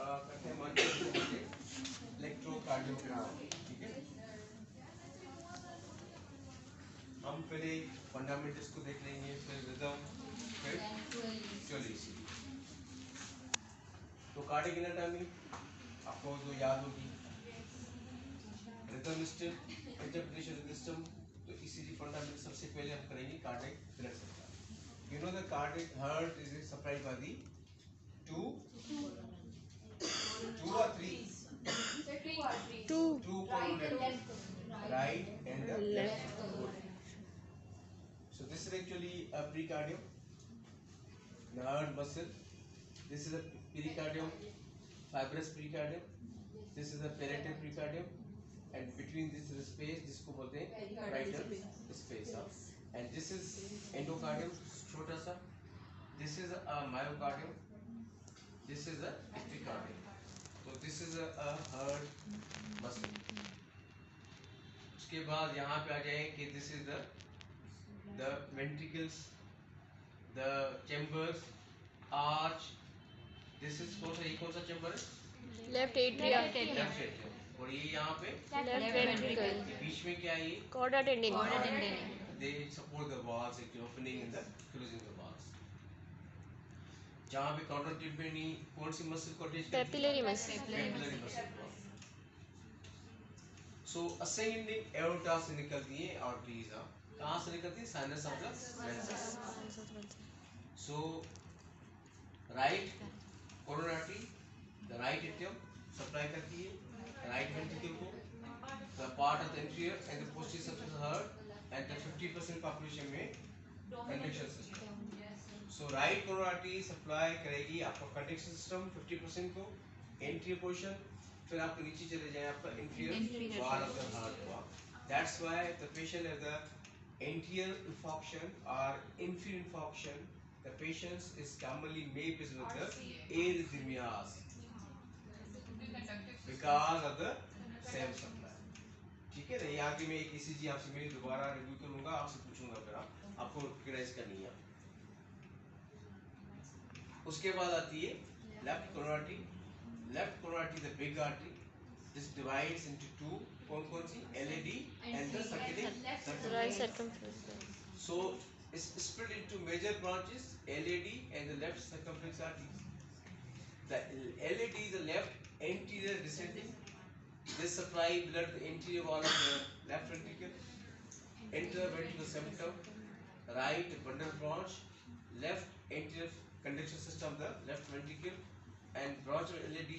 करते हैं इलेक्ट्रोकार्डियोग्राम। ठीक है, हम पहले फंडामेंटल्स को देख लेंगे, फिर रिदम, फिर चलिए। तो कार्डियक एनाटॉमी आपको जो याद होगी, रिदम सिस्टम, इंटरप्रिटेशन सिस्टम। तो ईसीजी फंडामेंटल सबसे पहले हम करेंगे cardiac blood supply. You know the cardiac heart is supplied by the two or three? Two coronary, right and the left. So this is actually a pericardium, the heart muscle. This is a pericardium, fibrous pericardium. This is a parietal pericardium, and between this is a space जिसको बोलते हैं parietal space. And this is endocardium, छोटा सा. This is a myocardium. This is a epicardium. So this is a heart muscle. उसके बाद यहाँ पे आ जाए कि this is the ventricles, the chambers, arch. This is कौन सा chamber है? Left atrium, Left atrium. और ये यहाँ पे लेफ्ट वेंट्रिकल, बीच में क्या है ये? Chordae tendineae, They support the walls, opening and the closing the walls. जहाँ पे कॉर्डा टिम्पेनी कौन सी मसल को अटैच करती है? Papillary muscle. Papillary muscle. So ascending aorta से निकलती है आर्टरीज। कहाँ से निकलती है? साइनस ऑफ द वेंट्रस। So right coronary, the right atrium supply करती है राइट वेंट्रिकल को, the part of the anterior and the posterior surface of the heart and the 50% population में conduction system. So right coronary supply करेगी आपका conduction system 50% को, anterior portion, फिर आपको नीचे चले जाए आपका inferior wall of the heart को। That's why the patient has the anterior infarction or inferior infarction. The patient is commonly made with the arrhythmias because of the same supply. ठीक है ना? ये आगे मैं एक ईसीजी आपसे मैं दोबारा रिव्यू करूंगा, आपसे पूछूंगा, फिर आपको रिकग्नाइज करनी है। उसके बाद आती है left coronary. Left coronary the big artery, this divides into two, कौन सी? LAD and the circulating right circumflex. So it's split into major branches, LAD and the left circumflex arteries. The LAD is the left anterior descending. This supply blood to the anterior wall of the left ventricle, interventricular septum, right bundle branch, left anterior conduction system of the left ventricle, and branch of LAD,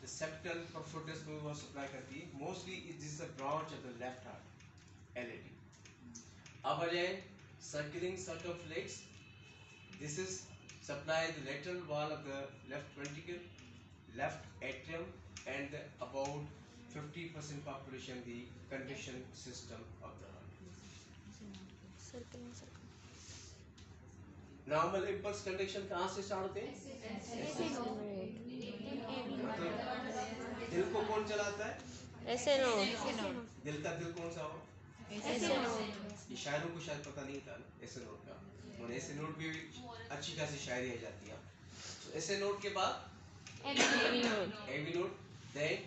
the septal perforatus में वो supply करती है. Mostly this is a branch of the left heart, LAD. अब आ जाए circulating circumflex. This is supply the lateral wall of the left ventricle, left atrium, and about 50% population the conduction system of the heart. Normal impulse conduction कहाँ से start होते हैं? दिल को कौन चलाता है? ऐसे नो, दिल का दिल कौन सा हो? ऐसे नो। ये शायरों को शायद पता नहीं था ऐसे नोट का, और ऐसे नोट भी अच्छी खासी शायरी आ जाती है। तो ऐसे नोट के बाद AV node, then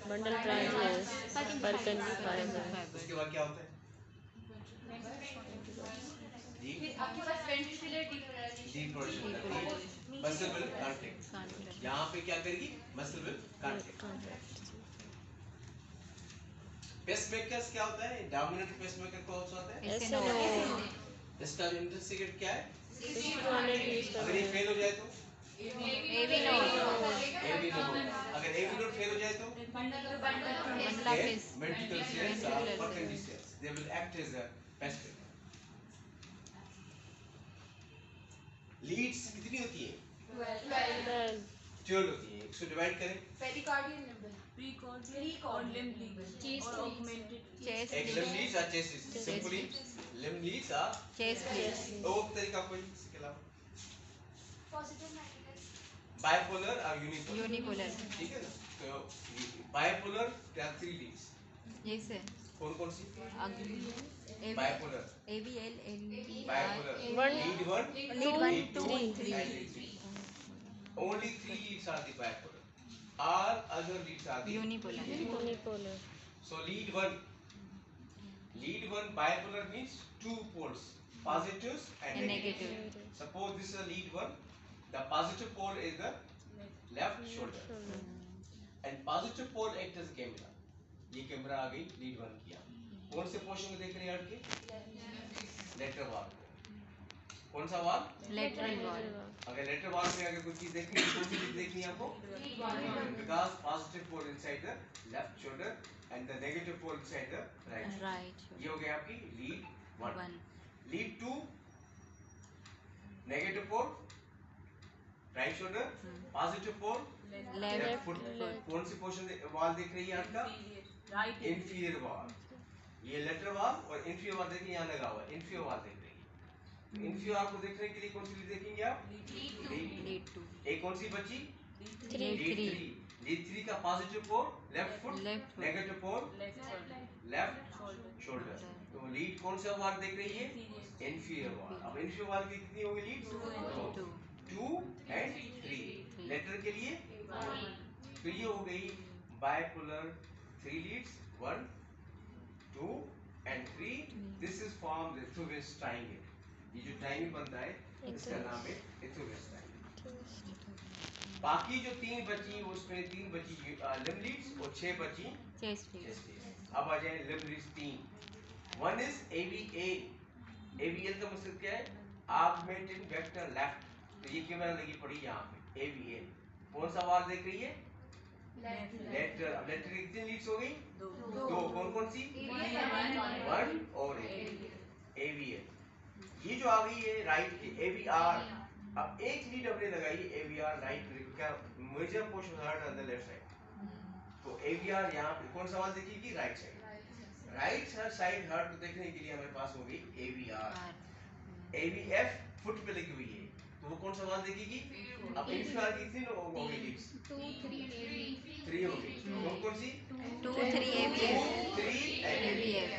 bundle branches, Purkinje fibre. उसके बाद क्या होता है? फिर आपके पास ventricular deep portion, muscle will contract. यहाँ पे क्या करेगी? Muscle will contract. पेसमेकर्स क्या होता है? डोमिनेंट पेसमेकर कौन सा होता है? ऐसे नो। इसका इंटरसिकेट क्या है? 200 यूज अगर ये फेल हो जाए तो एवी नोट। अगर एवी नोट फेल हो जाए तो ventricular cells or Purkinje cells, they will act as a pacemaker. Leads कितनी होती है? 12 होती है। इसको डिवाइड करें। Pericardial number, Precordial or limb leads or augmented chest एक limb leads or chest leads, simply limb leads or chest leads, और तरीका कोई इसके अलावा? पॉजिटिव नेगेटिव, बाइपोलर और यूनिपोलर। यूनिपोलर, ठीक है ना? तो बाइपोलर क्या 3 लीड्स जैसे कौन सी? Bipolar, ABL, bipolar, One, lead 1, lead 1, 2, 3, and lead 3। Only 3 leads are the bipolar. All other leads are the Unipolar. Unipolar. So lead one bipolar means 2 poles, positives and And negatives. negative. Suppose this is a lead one, the positive pole is the left shoulder, Shoulder. and positive pole act as camera. ये camera आ गई lead one किया. कौन से portion में देख रहे हैं हट के? Lateral wall. कौन सा वॉल? Lateral wall. अगर लेटर वॉल में अगर कोई चीज देखनी है, कौन सी चीज देखनी है आपको? Because positive pole inside the left shoulder and the negative pole inside the right shoulder. Right. ये हो गया आपकी lead one. One. Lead two negative pole right shoulder, positive pole Left. Left foot. left. कौन सी portion wall देख रही है आपका? Right. Inferior wall. ये लेटरल वॉल और इंफीरियर वॉल देखिए यहाँ लगा हुआ है. इंफीरियर वॉल देख रही है. इंफीरियर वॉल को देखने के लिए कौन सी लीड देखेंगे आप? Lead two. एक कौन सी बची? Three. Lead lead three. Three. Lead three का positive pole left foot, Left foot. Negative pole Left shoulder. Left shoulder. तो लीड कौन सा वॉल देख रही है? Inferior wall. अब इंफीरियर वॉल की कितनी होगी लीड? Two. 2 and 3. लेटर के लिए तो ये हो गई bipolar 3 leads 1 2 and 3. This is form the Einthoven's triangle. ये जो ट्रायंगल बनता है इसका नाम है इथोवेस ट्रायंगल. बाकी जो 3 बची उसमें 3 बची लिम्ब लीड्स और 6 बची Chest lead. Chest leads. अब आ जाए limb leads 3. One is AVA. AVL का मतलब क्या है? Augmented vector left. तो ये कैमरा लगी पड़ी यहाँ पे AVL. कौन सा वाल देख रही है? लेटर. अब लेटर की कितनी लीड्स हो गई? दो. कौन कौन सी? 1 और AVL. ये जो आ गई है राइट की AVR. अब एक लीड हमने लगाई AVR राइट क्या major portion heart on the left side. तो AVR यहाँ पे कौन सा वाल देखेगी? Right side. Right side heart को देखने के लिए हमारे पास हो गई AVR. AVF फुट पे लगी हुई है तो वो कौन सा वाल देखेगी? अब इंफीरियर की कितनी हो गई लीड्स? 3 हो गई. कौन कौन सी? 2, 3 AVF. 3 and AVF.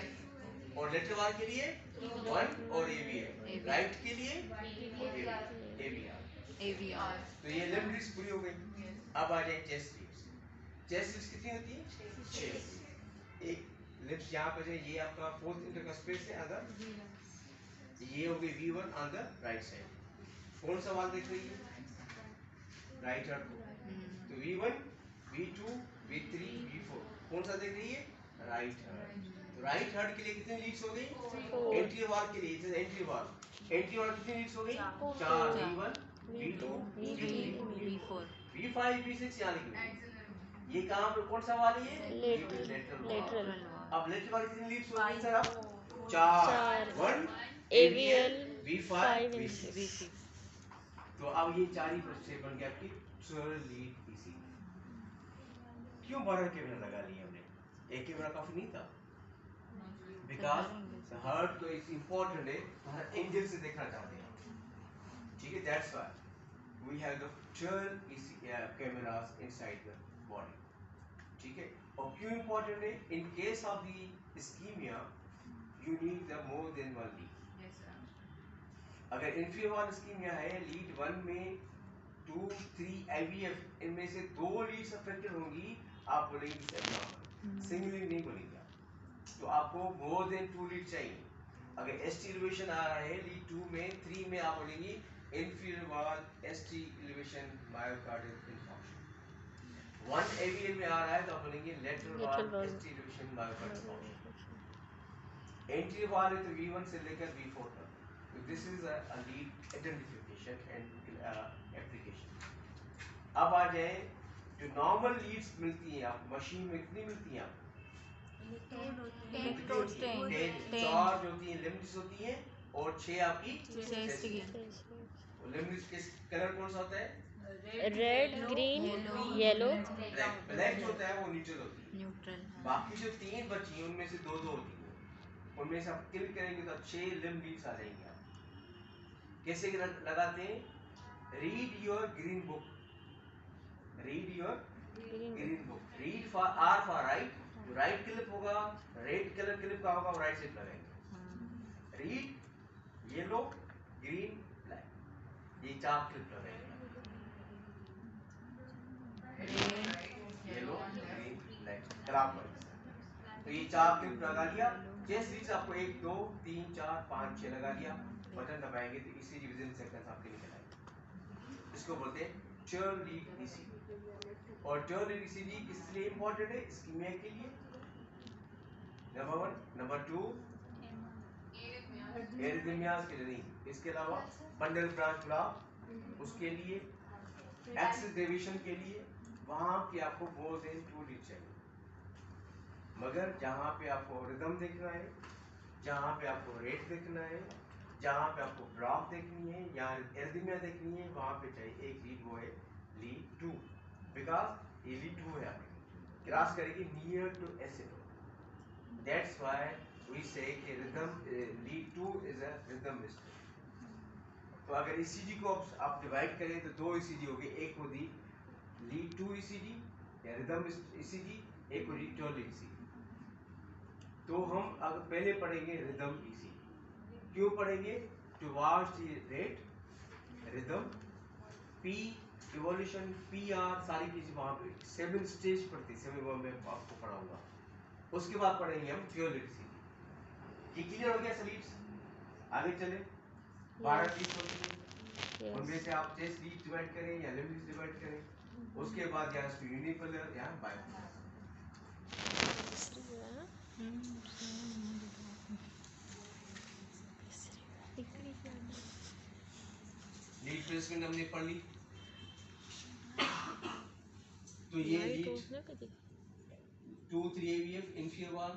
और लेटर वाल के लिए 1 और AVF. राइट के लिए AVR. AVR. तो ये लिम्ब लीड्स पूरी हो गई. अब आ जाए चेस्ट लीड्स. चेस्ट लीड्स कितनी होती है? 6. एक लिप्स यहाँ पर है, ये आपका फोर्थ इंटरकस्पेस है अगर. ये हो गई V1 on the right side. कौन सा वाल देख रही है? राइट हार्ट को. तो V1 V2 V3 V4 कौन सा देख रही है? Right heart. तो राइट हार्ट के लिए कितनी लीड्स हो गई? Four. एंट्री वाल के लिए इसे एंट्री वाल. एंट्री वाल कितनी लीड्स हो गई? 4. V1 V2 V3 V4. V5 V6 यहाँ लिखी हुई. ये कहाँ पे कौन सा वाल है ये? Lateral. Lateral Lateral. वाल. अब लेटरल वाल कितनी लीड्स हो गई सर? अब 4. 1 AVL V5 5 and V6. 6. तो अब ये 4 ही से बन गया आपकी 12 लीड पीसी. क्यों 12 कैमरा लगा लिए हमने? एक कैमरा काफी नहीं था. बिकॉज हार्ट तो इज इम्पोर्टेंट है, हर एंगल से देखना चाहते हैं. ठीक है, that's why we have the 12 PC cameras inside the body. ठीक है, और क्यों इम्पोर्टेंट है? In case of the ischaemia you need the more than one lead. अगर इंफीरियर वॉल इस्कीमिया है, लीड 1 में 2 3 IVF इनमें से 2 लीड्स अफेक्टेड होंगी, आप बोलेंगे एब्नॉर्मल. सिंगली नहीं बोलेंगे आप. तो आपको मोर देन 2 लीड चाहिए. अगर ST एलिवेशन आ रहा है लीड 2 में 3 में, आप बोलेंगे inferior wall ST elevation myocardial infarction. 1 AVL में आ रहा है तो आप बोलेंगे lateral Lateral wall wall. ST elevation myocardial infarction. Entry wall है तो V1 से लेकर V4 तक. So this is a lead identification and application. अब आ जाए जो नॉर्मल लीड्स मिलती हैं आप मशीन में, कितनी मिलती हैं आप? 10. 4 जो होती हैं लिम्ब्स होती हैं और 6 आपकी Chest की. लिम्ब्स के कलर कौन सा होता है? Red, green, Yellow. Yellow. Black. Black जो होता है वो न्यूट्रल होती है. Neutral. बाकी जो 3 बची हैं उनमें से 2 होती हैं. उनमें से आप क्लिक करेंगे तो 6 लिम्ब लीड्स आ जाएंगे. आप कैसे लगाते हैं? Read your green book. Read your green book. Read for R for right. जो राइट क्लिप होगा, रेड कलर क्लिप का होगा, वो राइट साइड लगाएंगे. रीड येलो ग्रीन ब्लैक, ये 4 क्लिप लगाएंगे. चाप पर। तो ये चाप क्लिप लगा लिया, चेस्ट लीड्स आपको 1 2 3 4 5 6 लगा लिया, बटन दबाएंगे तो इसी विदिन सेकंड्स आपके निकल आएगा। इसको बोलते हैं टर्न लीड ईसीजी। और टर्न लीड ईसीजी किस लिए इंपॉर्टेंट है? इस्कीमिया के लिए नंबर 1, नंबर 2 एरिथमियास के लिए नहीं, इसके अलावा बंडल ब्रांच ब्लॉक उसके लिए, एक्सिस डेविएशन के लिए, वहां पे आपको मोर देन 2 लीड चाहिए। मगर जहां पे आपको रिदम देखना है, जहां पे आपको रेट देखना है, जहां पे आपको ब्लॉक देखनी है या एरिथमिया देखनी है, वहां पे चाहिए एक लीड, वो है लीड 2, बिकॉज ये लीड 2 है आपकी क्रॉस करेगी near to acid. That's why we say कि rhythm lead 2 is a rhythm instrument. तो अगर ईसीजी को आप डिवाइड करें तो 2 ईसीजी हो गए, एक होगी लीड 2 ईसीजी या रिदम ईसीजी, एक होगी टर्न ईसीजी। तो हम अगर पहले पढ़ेंगे रिदम ईसीजी। क्यों पढ़ेंगे? To watch the rate, rhythm, P evolution, PR, सारी चीजें वहां पे 7 स्टेज पढ़ती, 7 वो मैं आपको पढ़ाऊंगा। उसके बाद पढ़ेंगे हम प्योर लीड ईसीजी। ये क्लियर हो गया सलीड्स? आगे चले। 12 लीड्स होती है, उनमें से आप चेस्ट लीड डिवाइड करें या लिम्ब लीड डिवाइड करें। उसके बाद यहाँ से यूनिपोलर या बाइपोलर। लीड प्लेसमेंट हमने पढ़ ली। तो ये लीड 2 3 AVF inferior wall,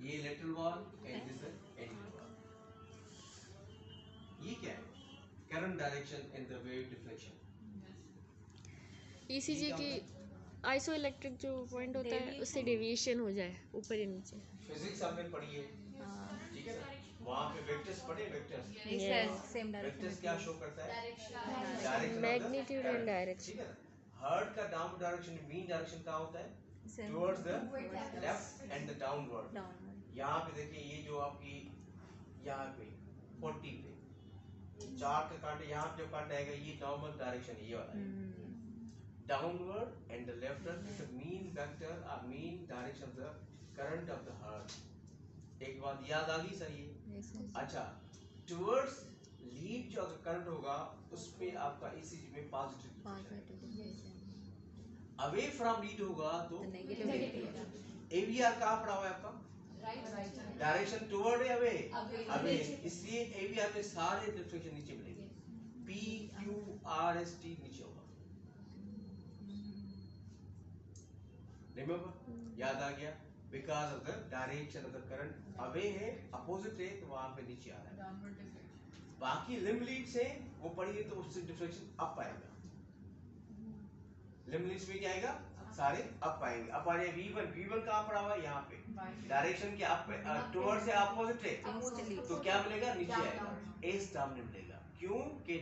ये lateral wall and this is anterior wall। ये क्या है? current direction and the wave deflection। ECG की आइसोइलेक्ट्रिक जो पॉइंट होता है उससे डेविएशन हो जाए ऊपर या नीचे। फिजिक्स हमने पढ़ी है, ठीक है ना? वहाँ पे वेक्टर्स पढ़े, वेक्टर्स। सेम वेक्टर्स क्या शो करता है? Direction, magnitude and direction. ठीक है ना? हर्ट का डाउन डायरेक्शन, मीन डायरेक्शन क्या होता है? Towards the left and the downward. यहाँ पे देखिए, ये जो आपकी यहाँ पे 40 पे 4 का कांटे, यहाँ पे जो कांटा आएगा ये नॉर्मल डायरेक्शन ये वाला है। Downward and the left hand is the mean vector or mean direction of the current of the heart। एक बात याद आ गई सर ये? अच्छा, towards lead जो अगर करंट होगा उसमें आपका ECG में पॉजिटिव, अवे फ्रॉम लीड होगा तो AVR कहाँ पड़ा हुआ है आपका? डायरेक्शन टुवर्ड है, अवे अवे, इसलिए AVR में सारे रिफ्लेक्शन नीचे मिलेंगे। PQRST नीचे होगा। रिमेंबर? याद आ गया? Because of the direction of the current away है, अपोजिट है, तो वहां पे नीचे आ रहा है। बाकी लिम्ब लीड से वो पढ़िए तो उससे डिफ्लेक्शन अप आएगा। लिम्ब लीड्स में क्या आएगा? सारे अप आएंगे। अप आ रहे V1, V1 कहाँ पड़ा हुआ है? यहाँ पे। डायरेक्शन के अप टुवर्ड से अपोजिट है, तो क्या मिलेगा? नीचे आएगा, एस टर्म मिलेगा। क्यों कि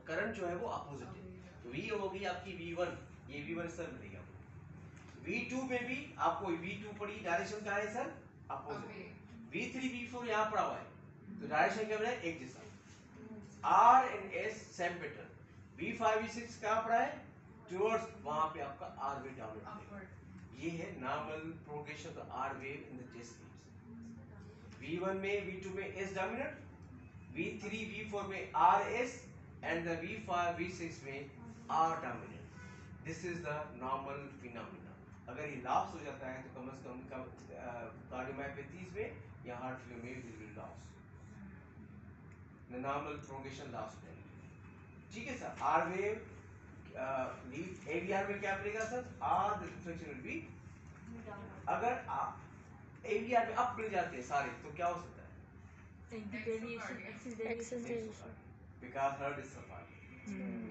करंट जो है वो अपोजिट है। तो V होगी आपकी V1, ये V1 सर मिलेगा। V2 में भी आपको V2 पड़ी, डायरेक्शन क्या है सर? अपोजिट। V3 V4 यहाँ पड़ा हुआ है, तो डायरेक्शन क्या है? एक जैसा। R and S same pattern. V5 V6 कहाँ पड़ा है? टुवर्ड्स, वहां पे आपका R वेव डाउनवर्ड। ये है normal progression of R wave in the chest leads. V1 में V2 में S डोमिनेंट, V3 V4 में RS and the V5 V6 में R dominant. This is the normal phenomena. अगर ये लॉस हो जाता है तो कम से कम कार्डियोमायोपैथीज में या हार्ट फेलियर में will be loss, the normal progression loss हो जाएगी। ठीक है sir? R wave lead aVR में क्या मिलेगा sir? Are the reflection will be, अगर एवीआर में अप मिल जाते हैं सारे तो क्या हो सकता है? Accentuation, because heart is suffering.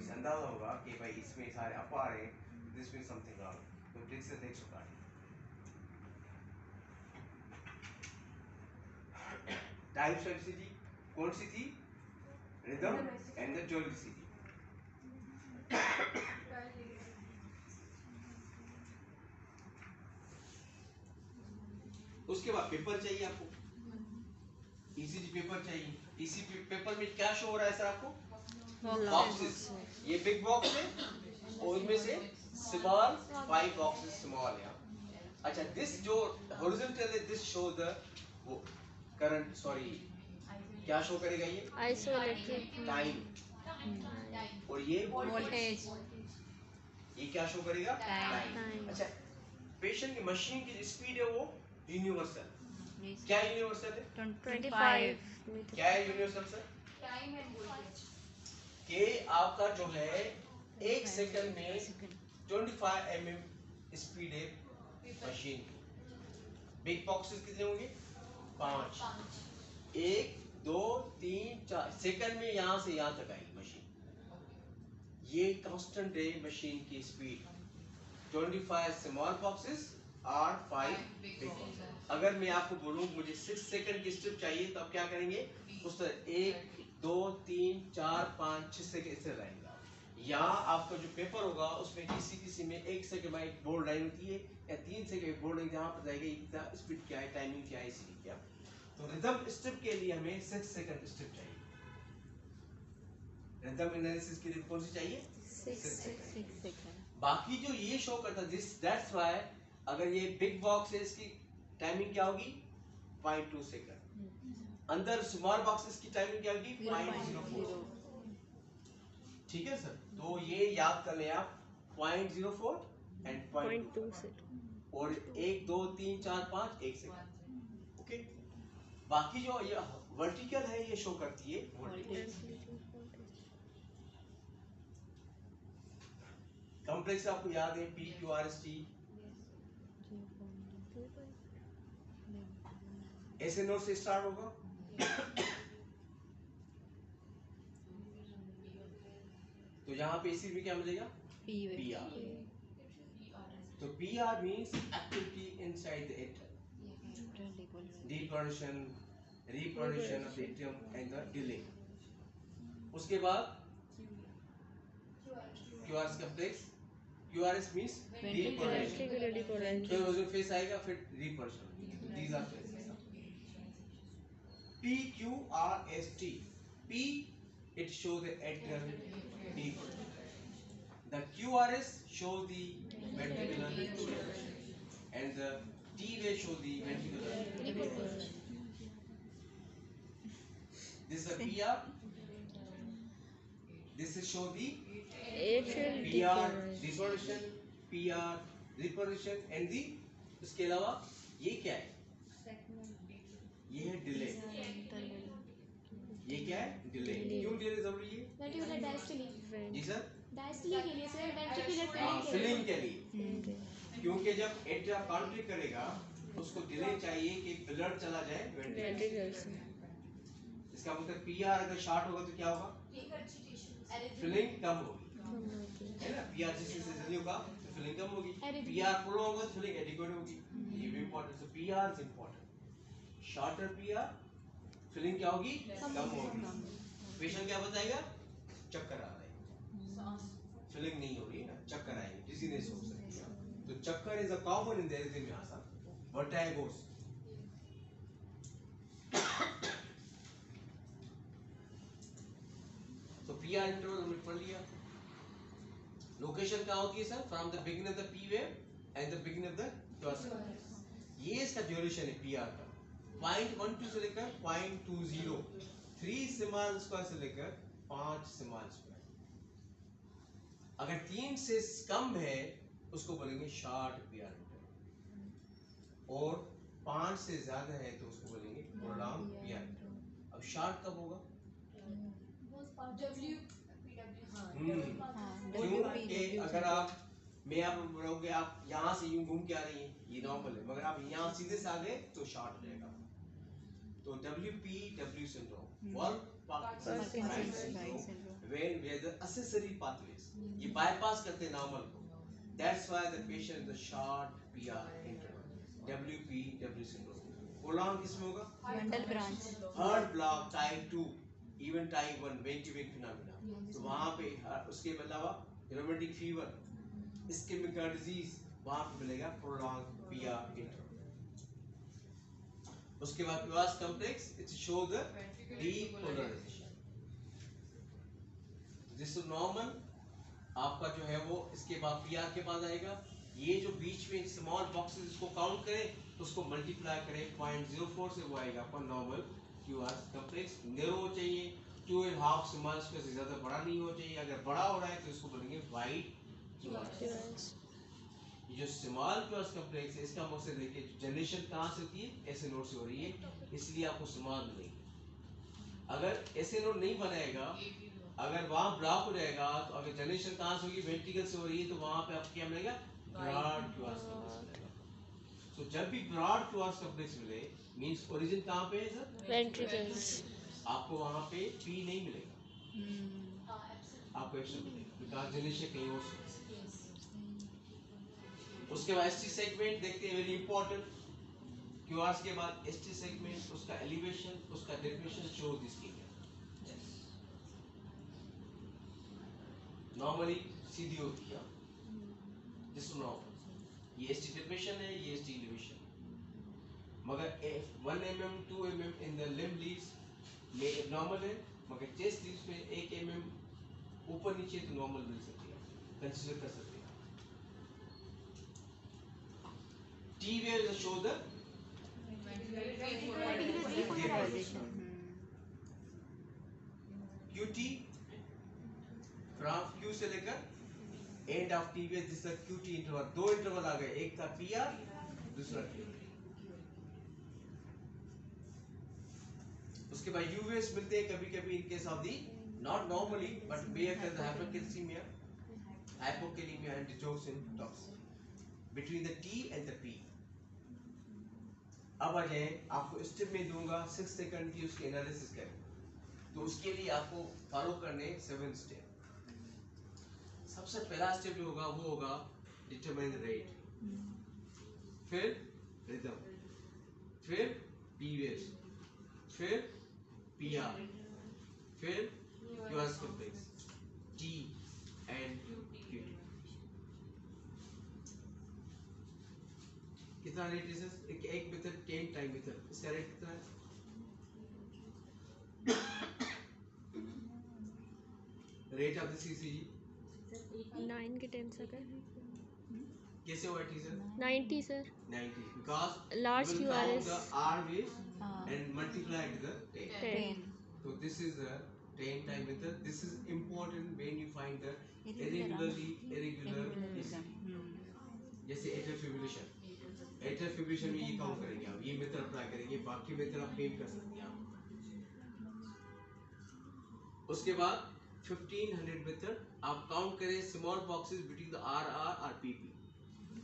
इस अंदाजा होगा कि भाई इसमें सारे अप आ रहे हैं, दिस मींस समथिंग रॉन्ग। तो this is next part. Types of ECG कौन सी थी? Rhythm and the tone ECG. उसके बाद पेपर चाहिए आपको, ईसीजी पेपर चाहिए। ईसीजी पेपर में क्या शो हो रहा है सर आपको? बॉक्सेस, ये बिग बॉक्स है और इनमें से स्मॉल 5 बॉक्सेस स्मॉल है। अच्छा दिस जो हॉरिजॉन्टल है दिस शो द वो करंट सॉरी क्या शो करेगा ये आइसो इलेक्ट्रिक टाइम और ये वोल्टेज ये क्या शो करेगा Time. टाइम अच्छा पेशेंट की मशीन की स्पीड है वो यूनिवर्सल क्या यूनिवर्सल है 25 मीटर क्या है universal sir time end voltage कि आपका जो है एक सेकंड में 25 mm स्पीड है मशीन की बिग बॉक्सेस कितने होंगे 5 1 2 3 4 सेकंड में यहाँ से यहाँ तक आएगी मशीन ये कांस्टेंट है मशीन की स्पीड 25 स्मॉल बॉक्सेस और 5 बिग बॉक्सेस अगर मैं आपको बोलूं मुझे 6 सेकंड की स्ट्रिप चाहिए तो आप क्या करेंगे उस तरह 1 2 3 4 5 6 सेकंड इस तरह लाएंगे यहाँ आपका जो पेपर होगा उसमें किसी में 1 सेकंड में एक बोल्ड लाइन होती है या 3 सेकंड एक बोल्ड लाइन जहाँ पर जाएगा स्पीड क्या है टाइमिंग क्या है इसी क्या तो रिदम स्ट्रिप के लिए हमें 6 सेकंड स्ट्रिप चाहिए रिदम एनालिसिस के लिए कौन सी चाहिए 6 सेकंड बाकी जो ये शो करता दिस दैट्स व्हाई अगर ये बिग बॉक्स है इसकी टाइमिंग क्या होगी 0.2 सेकंड अंदर स्मॉल बॉक्सेस की टाइमिंग क्या होगी 0.04 ठीक है सर तो ये याद कर ले आप 0.04 एंड 0.2 से और 1 2 3 4 5 1 सेकंड ओके बाकी जो ये वर्टिकल है ये शो करती है वोल्टेज कॉम्प्लेक्स आपको याद है P Q R S T ऐसे नोट से स्टार्ट होगा तो यहाँ पे इसी में क्या मिलेगा पी आर तो P R means activity inside the atom deposition reposition of atom and the delay उसके बाद QRS complex QRS means deposition तो वो जो फेस आएगा फिर reposition these are phases PQRST P it show the atom deposition the QRS show the ventricular deposition and the T ray show the ventricular deposition this is the PR this is show the PR deposition PR deposition and the उसके अलावा ये क्या है ये है delay ये क्या है डिले क्यों डिले जरूरी है वेंट्रिकुलर डायस्टोली जी सर डायस्टोली के लिए सर वेंट्रिकुलर फिलिंग के लिए क्योंकि जब एट्रिया कॉन्ट्रैक्ट करेगा उसको डिले चाहिए कि ब्लड चला जाए वेंट्रिकल से इसका मतलब पीआर अगर शॉर्ट होगा तो क्या होगा फिलिंग कम होगी है ना पीआर जिससे जल्दी होगा तो फिलिंग कम होगी पीआर फुल होगा तो फिलिंग एडिक्वेट होगी ये भी इंपॉर्टेंट है PR is important shorter PR filling क्या होगी कम होगी पेशेंट क्या बताएगा चक्कर आ रहा है फिलिंग नहीं हो रही ना चक्कर आएंगे डिजीनेस हो सकती है तो चक्कर is a common in their में आसा वर्टिगोस तो पीआर इंटरवल हमने पढ़ लिया लोकेशन कहाँ होती है sir from the beginning of the P wave and the beginning of the quarter ये इसका ड्यूरेशन है पीआर का 0.12 से लेकर 0.20 3 सिमाल स्क्वायर से लेकर 5 सिमाल स्क्वायर अगर 3 से कम है उसको बोलेंगे शॉर्ट पीआर इंटरवल और 5 से ज्यादा है तो उसको बोलेंगे प्रोलॉन्ग पीआर इंटरवल अब शॉर्ट कब होगा क्योंकि अगर आप मैं आप बोलोगे आप यहाँ से यूं घूम के आ रही हैं ये नॉर्मल है मगर आप यहाँ सीधे से आ गए तो शॉर्ट रहेगा तो WPW syndrome work Parkinson syndrome when where the accessory pathways ये bypass करते हैं नॉर्मल को that's why the patient the short PR interval WPW syndrome prolonged किसमें होगा bundle branch third block type 2 even type 1 vein to vein phenomena तो वहाँ पे उसके अलावा rheumatic fever ischemic heart disease वहाँ पे मिलेगा prolonged PR interval उसके बाद QRS complex it show the depolarization this is normal आपका जो है वो इसके बाद PR के पास आएगा ये जो बीच में स्मॉल बॉक्सेस इसको काउंट करें तो उसको मल्टीप्लाई करें 0.04 से, वो आएगा आपका नॉर्मल क्यूआर कॉम्प्लेक्स। नैरो चाहिए 2.5 स्मॉल स्क्वायर से ज्यादा बड़ा नहीं हो चाहिए। अगर बड़ा हो रहा है तो इसको बोलेंगे वाइड क्यूआर। ये जो स्मॉल क्यूआर कॉम्प्लेक्स है इसका मकसद है कि जनरेशन कहाँ से होती है, ऐसे नोड से हो रही है, इसलिए आपको स्मॉल मिलेगी। अगर ऐसे नोड नहीं बनाएगा, अगर वहां ब्लॉक हो जाएगा, तो अगर जनरेशन कहां से होगी, वेंट्रिकल से हो रही है, तो वहां पे आपको क्या मिलेगा, ब्रॉड क्यूआस कॉम्प्लेक्स मिलेगा। तो जब भी ब्रॉड क्यूआस कॉम्प्लेक्स मिले मींस ओरिजिन कहां पे है सर, वेंट्रिकल्स। आपको वहां पे पी नहीं मिलेगा, आपको एक्शन मिलेगा बिकॉज़ जनरेशन कहीं और से। उसके बाद एसटी सेगमेंट देखते हैं, वेरी इंपॉर्टेंट। क्यूआस के बाद एसटी सेगमेंट, उसका एलिवेशन, उसका डेफिनेशन शो दिस की नॉर्मली सीधी होती है, जिस नॉर्मल ये एसटी डेफिनेशन है, ये एसटी एलिवेशन। मगर 1 mm 2 mm in the limb leaves में एब्नॉर्मल है, मगर चेस्ट लीव्स में 1 mm ऊपर नीचे तो नॉर्मल मिल सकती है, कंसीडर कर सकते हैं। T wave show the QT from Q से लेकर end of T wave, this QT interval. दो इंटरवल आ गए, एक था PR, दूसरा Q। उसके बाद UVs मिलते हैं कभी कभी इन case of the, not normally but may occur the hypercalcaemia, hypokalaemia and digoxin talks between the T and the P। अब आ जाए, आपको स्टेप में दूंगा 6 सेकंड की, उसकी एनालिसिस करें। तो उसके लिए आपको फॉलो करने 7 स्टेप। सबसे पहला स्टेप जो होगा वो होगा डिटरमाइन द रेट, फिर रिदम, फिर पीवेस, फिर पीआर, फिर क्यूआस कॉम्प्लेक्स, टी एंड क्यूटी। कितना रेट है सर? एक मेथड 10 टाइम मेथड, इसका रेट कितना है? रेट ऑफ द सीसीजी 9 के 10 सर। कैसे हुआ teacher? 90 sir. 90 because Large you will QR count is the R wave and multiply it with the 10. 10. So this is the 10 time method. This is important when you find the irregular AC. जैसे atrial fibrillation, atrial fibrillation में ये count करेंगे आप, ये method apply करेंगे, बाकी method आप fail कर सकते हैं आप। उसके बाद 1500 मेथड आप काउंट करें small boxes between the RR और PP।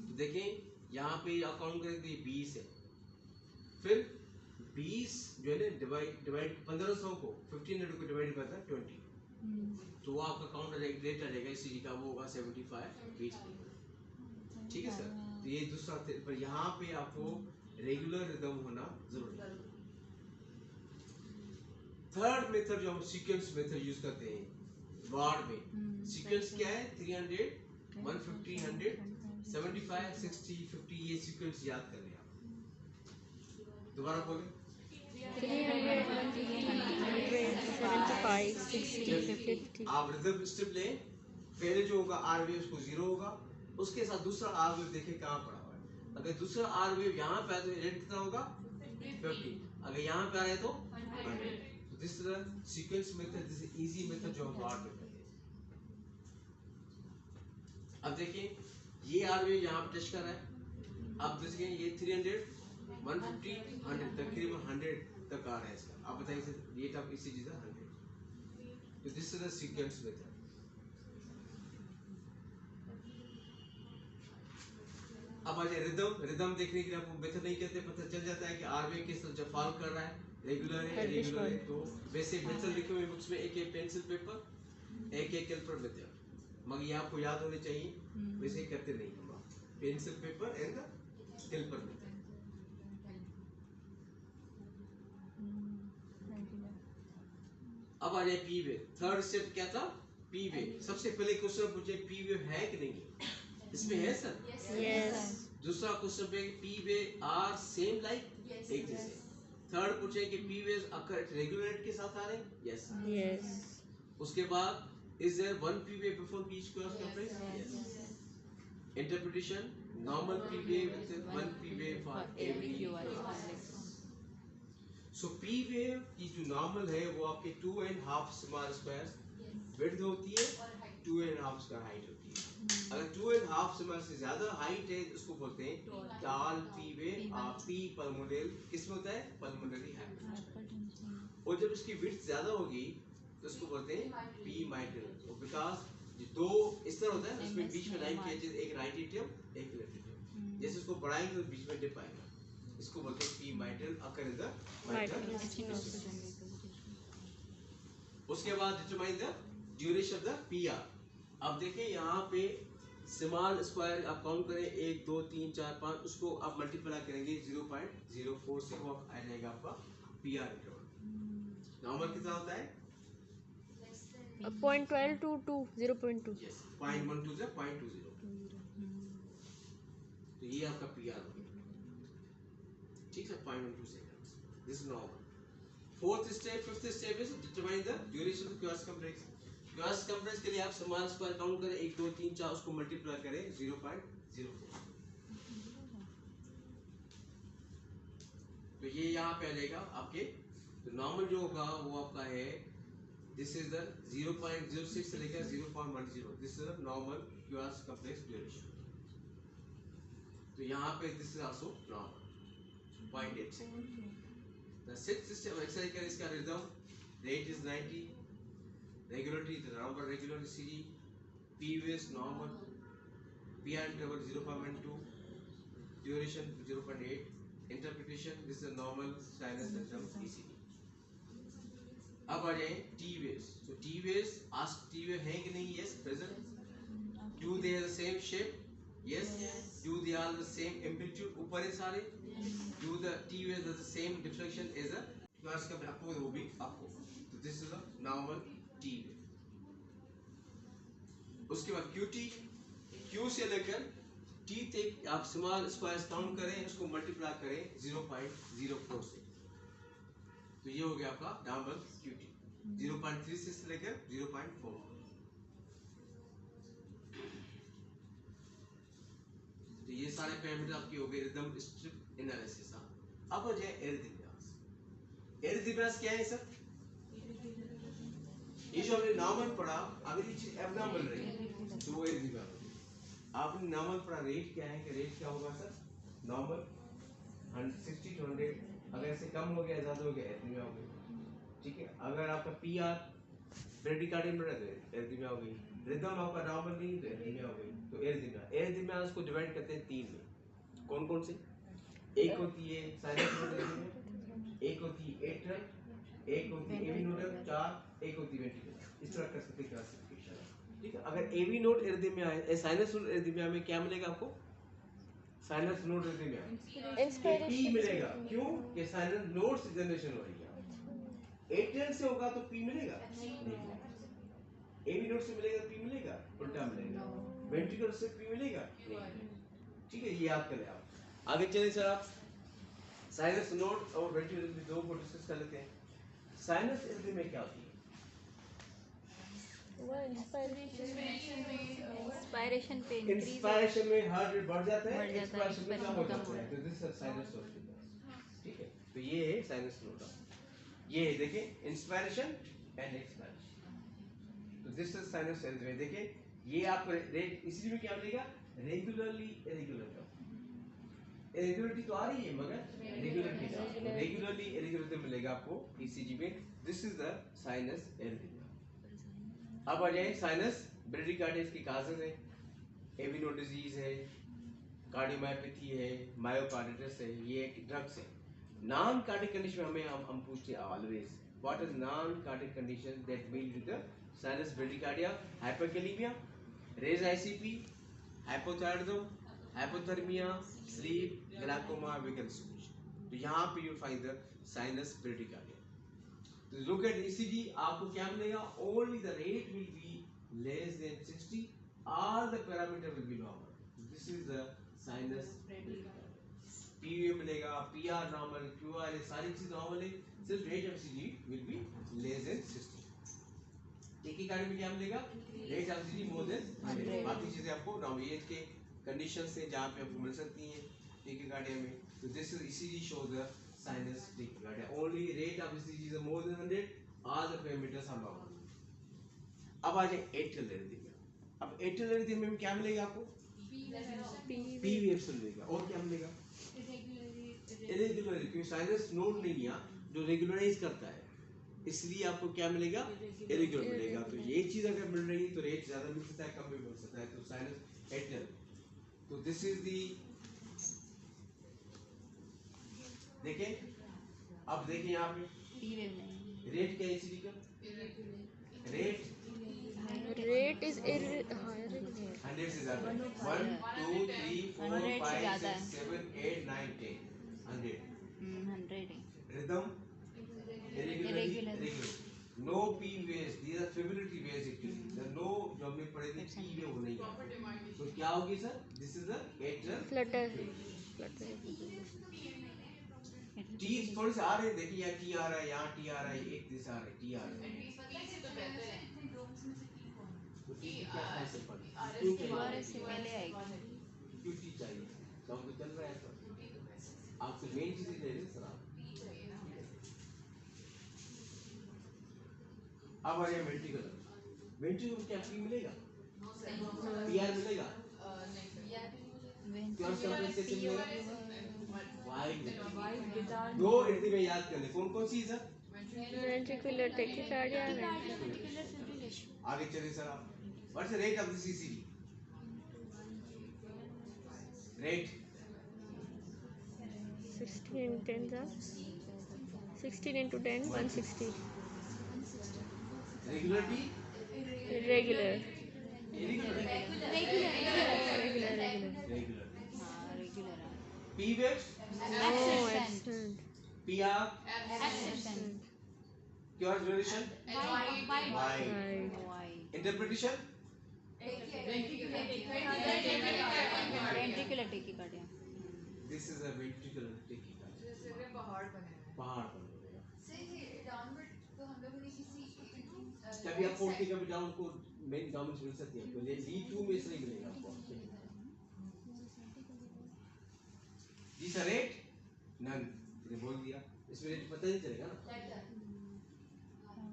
तो देखें यहाँ पे काउंट करें तो ये 20 है, फिर 20 जो है ना डिवाइड 1500 को 1500 को डिवाइड करता है 20, तो वो आपका काउंट रेट आ जाएगा इसी का, वो होगा 75 बीच। ठीक है सर। तो ये दूसरा, पर यहाँ पे आपको रेगुलर रिदम होना जरूरी है। थर्ड मेथड जो हम सीक्वेंस मेथड यूज करते हैं वार्ड में, सीक्वेंस क्या है? 300 150 100 75 60 50, ये सीक्वेंस याद कर लें आप। दोबारा बोलें। 300 150 100 75 60 50। आप रिदम स्टेप लें, पहले जो होगा आर वेव उसको 0 होगा, उसके साथ दूसरा आर वेव देखें कहाँ पड़ा हुआ है। अगर दूसरा आर वेव यहाँ पे आए तो रेट कितना होगा? 50। अगर यहाँ पे आ रहा है तो 100। This is the sequence method, this is easy method जो हम वार्ड में करते हैं। अब देखिए ये आर वेव यहाँ पे टच कर रहा है, अब देखिए ये 300 150 100 तकरीबन 100 तक आ रहा है इसका। आप बताइए sir, rate of ECG is 100। तो this is the sequence method. अब आ जाए रिदम। रिदम देखने के लिए आपको मेथड नहीं कहते, पता चल जाता है कि आर वेव किस तरह फॉलो कर रहा है, रेगुलर है इरेगुलर है। तो वैसे मेथड लिखे हुए बुक्स में एक पेंसिल पेपर, एक कैलकुलेटर मेथड, मगर ये आपको याद होने चाहिए, वैसे करते नहीं हम लोग, pencil paper and calculator method. अब आ जाए पी वेव। थर्ड स्टेप क्या था? P wave. सबसे पहले क्वेश्चन पूछे पी वेव है कि नहीं, इसमें है सर? यस। दूसरा क्वेश्चन पे P wave are same like, एक जैसे। थर्ड पूछे कि पी वेव्स अकर रेगुलर के साथ आ रहे हैं? Yes yes. उसके बाद is there one P wave before P square complex? Yes. Interpretation: normal P wave with one P wave for every QR QRS. So P wave की जो normal है वो आपके 2.5 small squares width होती है, 2.5 square height होती है। अगर 2.5 small से ज़्यादा height है उसको बोलते हैं tall P wave और P pulmonale किसमें होता है pulmonary hypertension। और जब इसकी width ज़्यादा होगी तो उसको बोलते हैं P mitral, because जो दो इस तरह होता है उसमें बीच में लाइन खींचे, एक राइट एट्रियम एक लेफ्ट एट्रियम, जैसे उसको बढ़ाएंगे तो बीच में डिप आएगा, इसको बोलते हैं P mitral occur in the mitral। उसके बाद determine the duration of the PR। अब देखिए यहाँ पे स्मॉल स्क्वायर आप काउंट करें 1 2 3 4 5, उसको आप मल्टीप्लाई करेंगे 0.04 से, वो आ जाएगा आपका PR इंटरवल। नॉर्मल कितना होता है 0.12 to 0.2। यस 0.12 से 0.20, तो ये आपका PR हो गया, ठीक है 0.12 seconds, this is normal. Fourth step fifth step is determine the duration of QRS complex. QRS complex के लिए आप स्मॉल स्क्वायर काउंट करें 1 2 3 4, उसको मल्टीप्लाई करें 0.04, तो ये यहाँ पे आ जाएगा आपके। तो नॉर्मल जो होगा वो आपका है दिस इज द 0.06 से लेकर 0.10, this is the normal QRS complex duration. तो यहाँ पे this is also normal 0.8 second. The sixth step exercise का इसका rhythm rate is 90, regularity the normal regular ECG, P wave normal, PR interval 0.12, duration 0.8, interpretation this is a normal sinus rhythm ECG। अब आ जाए T waves। So T waves, ask T wave है कि नहीं? Yes, present। Do they have the same shape? Yes। Do they are the same amplitude? ऊपर है सारे। Do the T waves have the same deflection as a QRS का आपको वो भी आपको, तो this is a normal T wave। उसके बाद QT, Q से लेकर T तक आप स्मॉल स्क्वायर्स काउंट करें, उसको मल्टीप्लाई करें 0.04 से, तो ये हो गया आपका नॉर्मल QT 0.36 से लेकर 0.4। तो ये सारे पैरामीटर आपके हो गए रिदम स्ट्रिप एनालिसिस। अब हो जाए एरिथमियास। एरिथमियास क्या है सर? ये जो हमने नॉर्मल पढ़ा, अगर ये चीज एबनॉर्मल रही तो वो एरिथमिया होगी। आपने नॉर्मल पढ़ा, रेट क्या है कि रेट क्या होगा सर? नॉर्मल 60 to 100, अगर इससे कम हो गया ज्यादा हो गया एरिथमिया हो गई, ठीक है। अगर आपका PR ब्रेडिकार्डियम में एरिथमिया हो गई, रिदम आपका नॉर्मल नहीं तो एरिथमिया हो गई, तो एरिथमिया। एरिथमियास को डिवाइड करते हैं 3 में, कौन कौन से? एक होती है साइनस एरिथमिया, एक होती है एट्रियल, एक होती है एवी नोडल, 4 एक होती है वेंट्रिकल। इस तरह कर सकते हैं क्लासिफिकेशन, ठीक है। अगर एवी नोड एरिथमिया है, साइनस नोड एरिथमिया में क्या मिलेगा आपको? साइनस नोड एरिथमिया P मिलेगा, क्यों? कि साइनस नोड से जनरेशन हो रही है। एट्रियल से होगा तो P मिलेगा नहीं, एवी नोड से मिलेगा तो P मिलेगा, उल्टा मिलेगा। वेंट्रिकल से P मिलेगा नहीं, ठीक है। ये याद करें आप। आगे चलिए सर, आप साइनस नोड और वेंट्रिकल की दो को डिस्कस कर लेते हैं। साइनस एरिथमिया क्या होती है? वो इंस्पायरेशन इंस्पायरेशन पे इंक्रीज इंस्पायरेशन में हार्ट रेट बढ़ जाता है, बढ़ जाता है, एक्सपायरेशन में कम हो कम हो जाता है, तो दिस इज साइनस नोड, ठीक है। तो ये है साइनस नोड। ये देखिए इंस्पायरेशन एंड एक्सपायरेशन, तो दिस इज साइनस एरिथमिया। देखिए ये आपको रेट इसी में क्या मिलेगा? रेगुलरली इरेगुलर का इरेगुलरिटी तो आ रही है मगर रेगुलरली इरेगुलर मिलेगा आपको ECG में। This is the sinus arrhythmia. अब आ जाए साइनस ब्रेडिकार्डियस की काजेस है, एवी नोड डिजीज है, कार्डियोमायोपैथी है, मायोकार्डिटिस है, ये ड्रग्स है। नॉन कार्डिक कंडीशन में हम पूछते हैं always, what is non cardiac condition that mean with the sinus bradycardia? Hypokalemia, raised ICP, hypothyroidism, hypothermia, sleep, glaucoma, vagal situation. तो यहाँ पे you find the sinus bradycardia. तो लुक एट ECG, आपको क्या मिलेगा? Only the rate will be less than 60, all the parameter will be normal. This is the sinus bradycardia. PVA मिलेगा, PR normal, QR सारी चीज नॉर्मल है, सिर्फ rate of ECG will be less than 60। Tachycardia में क्या मिलेगा? Rate of ECG more than 100, बाकी चीजें आपको नॉर्मल। एज के कंडीशन है जहाँ पे आपको मिल सकती हैं टेकिकार्डिया में। तो this is ECG show the sinus tachycardia, only rate of ECG is more than 100, all the parameters are normal. अब आ जाए एट्रियल एरिथमिया। अब एट्रियल एरिथमिया में क्या मिलेगा आपको? पी वेव्स मिलेगा। और क्या मिलेगा? इरेगुलर, क्योंकि साइनस नोड नहीं है जो रेगुलराइज करता है, इसलिए आपको क्या मिलेगा? इरेगुलर मिलेगा। तो ये चीज अगर मिल रही है तो रेट ज्यादा मिल सकता है, कम भी मिल सकता है। तो साइनस एट्रियल, तो दिस इज दी, देखें अब देखें यहाँ पे रेट क्या है ईसीजी का? रेट इज 100 से ज्यादा, 1 2 3 4 5 6 7 8 9 10, 100। 100 Rhythm irregular, no p waves, these are fibrillary waves actually, the no जो हमने पढ़े थे p wave वो नहीं है। तो क्या होगी sir? This is the atrial Flutter T थोड़े से आ रहे हैं, देखिए यहाँ टी आ रहा है, यहाँ टी आ रहा है, एक दिशा आ रहा है, टी आ रहा है। तो टी क्या खास है पर क्यों पहले आएगी? क्यों टी चाहिए? सब तो चल रहा है सर, आपसे मेन चीज ले रहे हैं सर आप। अब आ जाए वेंट्रिकुलर। वेंट्रिकुलर क्या पी मिलेगा? पीआर मिलेगा? क्या कैसे मिलेगा? दो हिंदी में याद कर ले, कौन कौन सी सर? वेंट्रिकुलर टेकिकार्डिया आगे चलिए सर आप। What's the rate of the CCD? Rate 16 into 10 16 into 10 160 regularity irregular regular regular P waves no absent PR cure duration wide right interpretation ventricular tachycardia. This is a ventricular tachycardia, पहाड़ बनेगा। कभी आप forty कभी down को main down मिल सकती है, तो ये D2 में से नहीं मिलेगा आपको। जी सर रेट नन, मैंने बोल दिया, इसमें रेट पता नहीं चलेगा ना।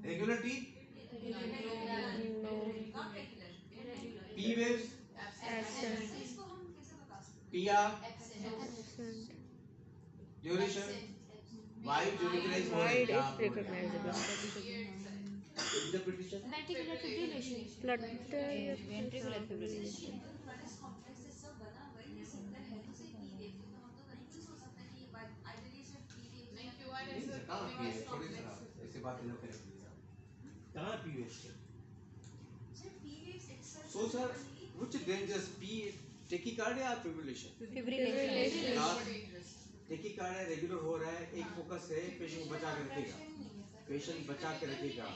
Regularity no P waves absent PR absent duration wide जो recognize हो wide रहा is recognizable interpretation ventricular fibrillation flutter ventricular fibrillation कहाँ P waves थोड़ी सा ऐसे बात न करें कहाँ P waves so sir which dangerous P tachycardia or fibrillation tachycardia regular हो रहा है, एक फोकस है, पेशेंट को बचा के रखेगा, पेशेंट बचा के रखेगा।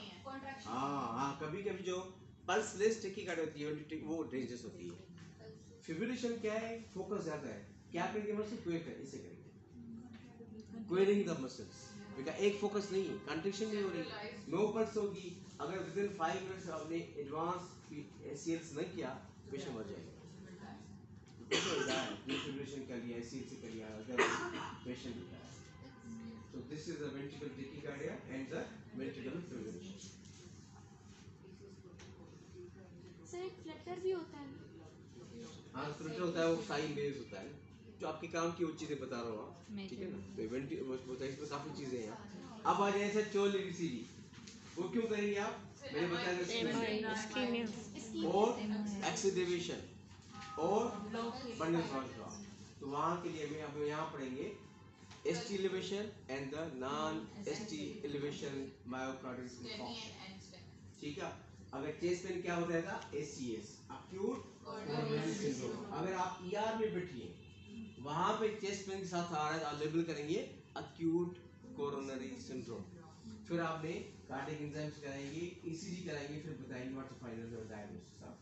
हाँ कभी कभी जो पल्सलेस टेकिकार्डिया होती है वो डेंजरस होती है। फिब्रिलेशन क्या है? फोकस ज्यादा है, क्या करेंगे मसल क्वेर कर इसे करेंगे, क्वेरिंग द मसल्स, बिकॉज़ एक फोकस नहीं है, कंट्रैक्शन नहीं हो रही, नो पल्स होगी। अगर विद इन 5 मिनट्स आपने एडवांस एसीएल्स नहीं किया पेशेंट मर जाएगा। डिफिब्रिलेशन कर लिया, एसीएल कर लिया, अगर patient so this is the ventricular tachycardia and the ventricular fibrillation. Sir एक फ्लटर भी होता है। हाँ फ्लटर होता है, वो साइन वेव्स होता है जो आपके काम की वो चीजें बता रहा हूँ, ठीक है ना। तो इवेंट इसमें काफी चीजें हैं। अब आ जाए सर चोल ईसीजी, वो क्यों करेंगे आप? मैंने बताया ischemia और एक्सीडेविएशन और बंडल ड्रॉ। तो वहाँ के लिए हम अब यहाँ पढ़ेंगे ST elevation and the non-ST elevation myocardial infarction, ठीक है। अगर चेस्ट पेन क्या हो जाएगा? ACS acute coronary syndrome। अगर आप ER में बैठिए वहाँ पे चेस्ट पेन के साथ आ रहा है, आप लेबल करेंगे acute coronary syndrome। फिर आपने कार्डियक एंजाइम्स कराएंगे, ECG कराएंगे, फिर बताएंगे what is final diagnosis of.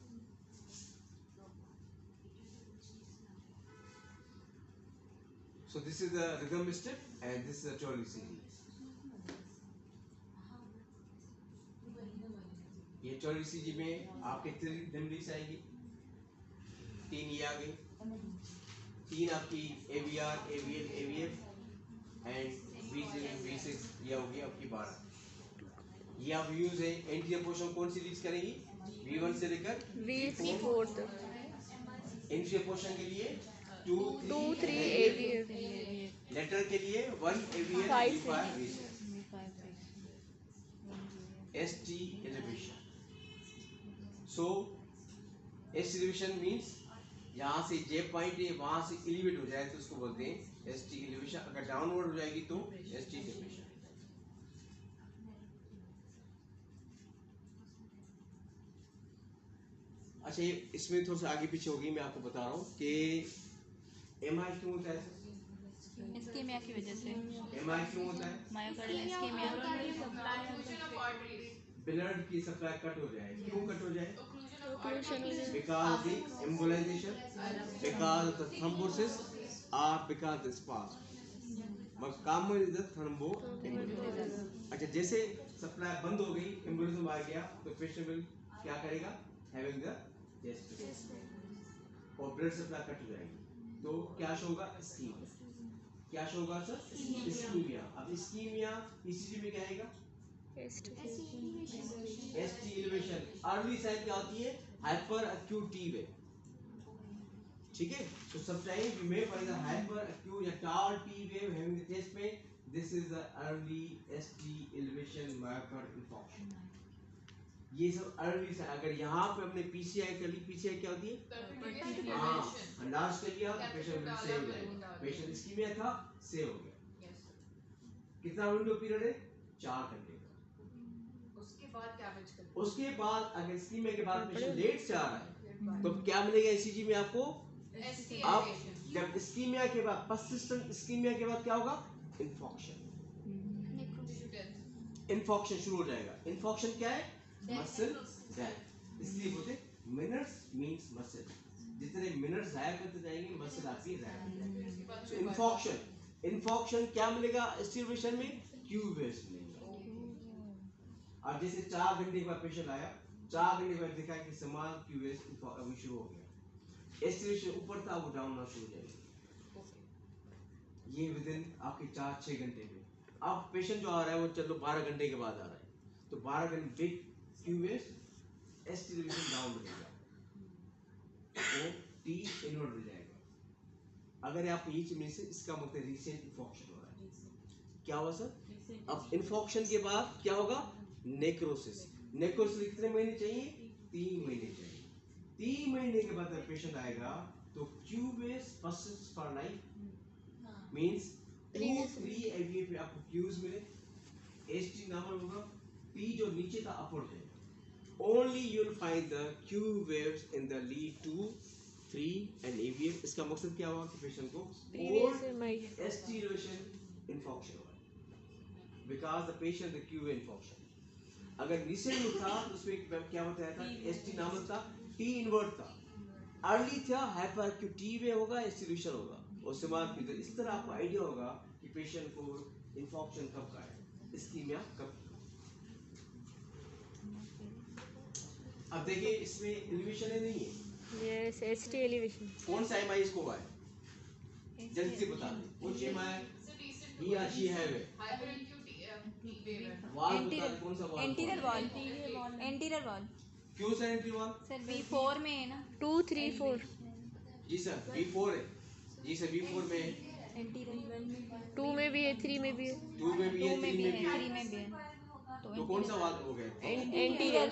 So this is the rhythm step and this is the atrial ECG. ये atrial ECG में आपके 3 डिमरीज आएगी, 3 ये आ गई, तीन आपकी AVR, AVL, AVF and V7, V6, ये होगी आपकी 12। ये आप यूज है एंटीरियर पोर्शन कौन सी लीड्स करेंगी? V1 से लेकर V4 तक। एंटीरियर पोर्शन के लिए 2, 2, 3 3 AVF, AVF। लेटर के लिए 1 AVL, 5 V5, V6। V5 ST elevation. So ST elevation means यहाँ से J पॉइंट है वहां से एलिवेट हो जाए तो उसको बोलते हैं ST elevation। अगर डाउनवर्ड हो जाएगी तो ST elevation। अच्छा ये इसमें थोड़ा सा आगे पीछे होगी, मैं आपको बता रहा हूँ कि MI क्यों होता है? इस्कीमिया की वजह से MI क्यों होता है? मायोकार्डियल इस्कीमिया ब्लड की सप्लाई कट हो जाए। क्यों कट हो जाए? Occlusion हो जाए। Because the embolization, because the thrombosis, or because the spasm. But common is the thromboembolism. अच्छा जैसे सप्लाई बंद हो गई, एम्बोलिज्म आ गया तो पेशेंट विल क्या करेगा? Having the chest और ब्लड सप्लाई कट हो जाएगी तो क्या शो होगा? इस्कीमिया। क्या शो होगा सर? इस्कीमिया। अब इस्कीमिया ECG में क्या आएगा? ST elevation। अर्ली साइन क्या होती है? Hyper acute T wave. ठीक है, so sometimes you may find a hyper acute या tall T wave having the chest pain. This is the early ST elevation myocardial infarction. ये सब early से अगर यहाँ पे हमने PCI कर ली, PCI क्या होती है? हाँ, अंदाज कर लिया तो पेशेंट बिल्कुल सेव हो जाएगा। पेशेंट इस्कीमिया था, सेव हो गया। कितना विंडो पीरियड है? 4 घंटे का। उसके बाद अगर इस्कीमिया के बाद पेशेंट लेट से आ रहा है तो क्या मिलेगा ECG में आपको? अब जब इस्कीमिया के बाद पर्सिस्टेंट इस्कीमिया के बाद क्या होगा? इन्फॉक्शन। इन्फॉक्शन शुरू हो जाएगा। इन्फॉक्शन क्या है? Muscle death. इसलिए बोलते मिनट्स मींस मसल। जितने मिनट्स जाया करते जाएंगे मसल आपकी जाया करते जाएंगे। इन्फॉक्शन, इन्फॉक्शन क्या मिलेगा एस्टिवेशन में? क्यू वेव्स मिलेंगे। अब जैसे 4 घंटे के बाद पेशेंट आया, 4 घंटे के बाद देखा कि समान क्यू वेव्स अभी शुरू हो गया। एस्टिवेशन ऊपर था वो डाउन होना शुरू हो जाएगा। ये विदिन आपके 4-6 घंटे में। अब पेशेंट जो आ रहा है वो चलो 12 घंटे के बाद आ रहा है तो 12 घंटे big Q waves aestivation down हो जाएगा तो टी इनवर्ट हो जाएगा। अगर आप ये चीज में से इसका मतलब रीसेंट इन्फॉक्शन हो रहा है। क्या हुआ सर? अब इन्फॉक्शन के बाद क्या होगा? नेक्रोसिस। नेक्रोसिस कितने महीने चाहिए? 3 महीने चाहिए। 3 महीने के बाद पेशेंट आएगा तो Q waves persist for life means 2-3 AVF पे आपको क्यूज मिले। ST नॉर्मल होगा, P जो नीचे था अप हो जाएगा। Only you'll find the Q waves in the lead 2, 3 and AVF। इसका मकसद क्या हुआ कि पेशेंट को ST elevation infarction हुआ because the patient the Q wave infarction। अगर रिसेंट में था तो उसमें क्या बताया था? ST नॉर्मल था, T इन्वर्ट था। अर्ली था हाइपर एक्यूट T वेव होगा, एस्टिवेशन होगा। उसके बाद फिर इस तरह आपको आइडिया होगा कि पेशेंट को इन्फॉक्शन कब का है, इस्कीमिया कब। अब देखिए इसमें एलिवेशन है नहीं है? Yes, ST elevation. कौन सा MI इसको हुआ है? जल्दी से बता दे। कुछ MI ही या शी है वे वाल बता दे कौन सा वाल? Anterior wall, anterior wall. क्यों सर एंटीरियर वाल? सर V4 में है ना? 2, 3, 4। जी सर V4 है। जी सर V4 में है। एंटीरियर 2 में भी है, 3 में भी है। 2 में भी है, 2 में 3 भी में है, भी है। 3 में भी है। तो कौन सा वाल हो गया? एंटीरियर।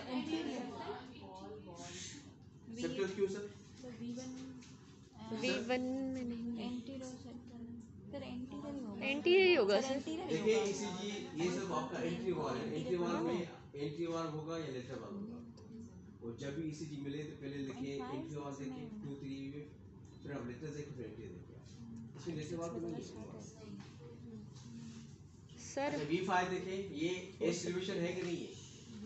सेप्टल क्यों सर? V1 में नहीं। एंटीरियर सर एंटीरियर ही होगा। एंटीरियर ही होगा सर। देखिए ECG ये सब आपका एंट्री वॉल है। एंट्री वॉल में एंट्री वॉल होगा या लेटरल वॉल होगा। और जब भी ECG मिले तो पहले लिखिए एंट्री वॉल देखिए 2, 3 फिर आप लेटर देखिए फिर एंट्री देखिए। इसमें लेटरल वॉल नहीं है सर। V5 देखिए ये एस्टिवेशन है कि नहीं है?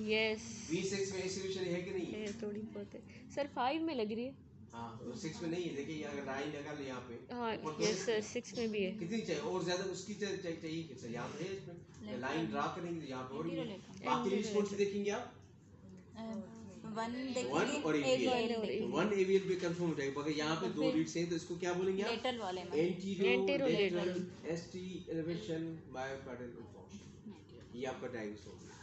यस, V6 में एस्टिवेशन है कि नहीं है? है थोड़ी बहुत है सर। 5 में लग रही है। हाँ तो 6 में नहीं है। देखिए अगर लाइन लगा ले यहाँ पे। हाँ यस सर, 6 में भी है। कितनी चाहिए और ज्यादा उसकी चाहिए कि सर यहाँ पे है इसमें लाइन ड्रा करेंगे तो यहाँ पे और बाकी लिस्ट कौन सी देखेंगे आप? वन वन और देखेंगे, एक AVL AL देखेंगे। वन AVL पे कंफर्म हो जाएगा। मगर यहाँ पे दो लीड्स हैं तो इसको क्या बोलेंगे आप? लेटरल वाले में एंटीरोलेटरल ST एलिवेशन मायोकार्डियल इन्फॉर्मेशन, ये आपका डायग्नोस हो गया।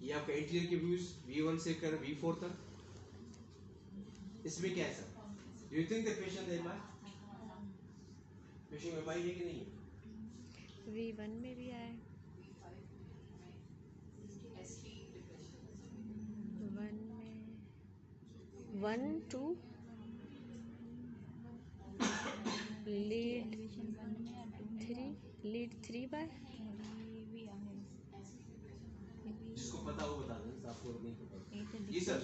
ये आपका एंटीरियर के व्यूज V1 से कर V4 तक। इसमें क्या है sir? Do you think the patient MI है कि नहीं है? V1 में भी आया है, 1 2 लीड 3 बाय जिसको पता वो बता दें, आपको नहीं पता। जी सर,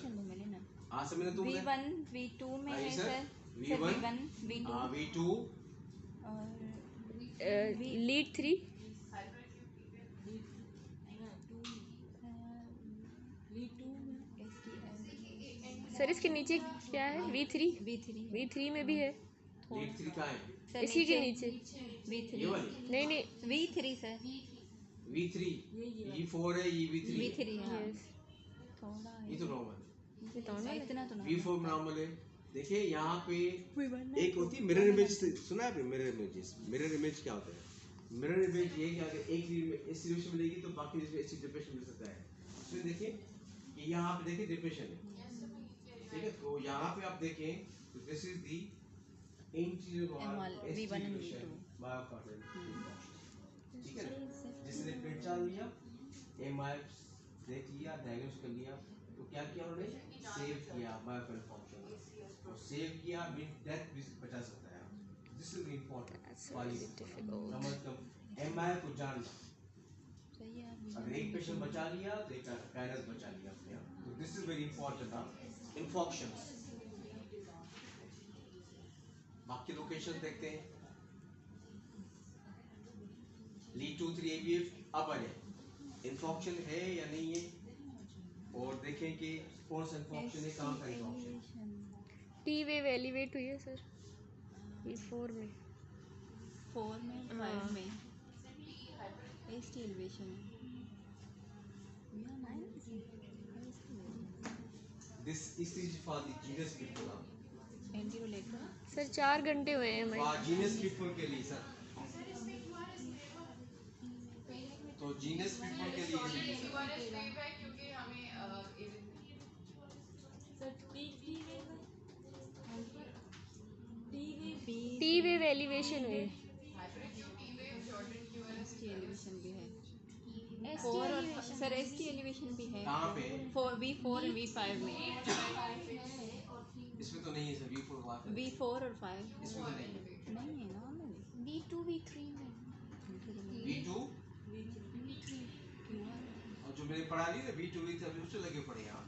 हाँ समझ तुम V1 V2 में है sir, sir. V1 V2 V2 और लीड 3 सर। इसके नीचे क्या है? V3 V3 में भी है, लीड 3 कहाँ है? सर इसी के नीचे। V3 ये वाली नहीं नहीं, V3 सर V3 ये 4 है, ये V3 है। V3 हाँ यस थोड़ा ये तो नॉर्मल ये तो ना इतना तो V4 नॉर्मल है। देखिए यहाँ पे एक होती है मिरर इमेज, सुना है आपने मिरर इमेजेस? मिरर इमेज क्या होता है? मिरर इमेज ये कि अगर एक रीड में इस सिचुएशन मिलेगी तो बाकी में ऐसी डिप्रेशन मिल सकता है। इसमें देखिए कि यहाँ पे देखिए डिप्रेशन है, ठीक है? तो यहाँ पे आप देखें तो this is the interior wall V1 and V2 myocardial, ठीक है? जिसने पेट चाल लिया, MI देख लिया, डायग्नोस कर लिया, तो क्या किया उन्होंने? सेव किया मायोकार्डियल फंक्शन, और सेव किया मीन डेथ भी बचा सकता है। This is important for you, मतलब MI को जानना। सही है अगर एक पेशेंट बचा लिया तो एक पैरस बचा लिया अपने आप। तो दिस इज वेरी इंपॉर्टेंट इन्फॉक्शंस। बाकी लोकेशन देखते हैं। लीड 2 3 AVF अब आ जाए, इन्फॉक्शन है या नहीं है, और देखें कि कौन सा इन्फॉक्शन है, कहाँ का इन्फॉक्शन। T वेव एलिवेट हुई है सर V4 में। 4 में हाँ। 5 में ST elevation this is for the जीनस पीपल, एंटीरोलेटरल सर 4 घंटे हुए हैं हमारे। फॉर जीनस पीपल के लिए सर। तो जीनस पीपल के लिए क्योंकि हमें T वेव एलिवेशन हुई है। ST एलिवेशन भी है 4 और सर ST एलिवेशन भी है कहाँ पे? V4 और V5 में इसमें तो नहीं है सर, V4 बात है। V4 और 5 इसमें तो नहीं है। नहीं है नॉर्मल V2 V3 में V2 और जो मैंने पढ़ा ली ना V2 V3 अभी उससे लगे पड़े आप।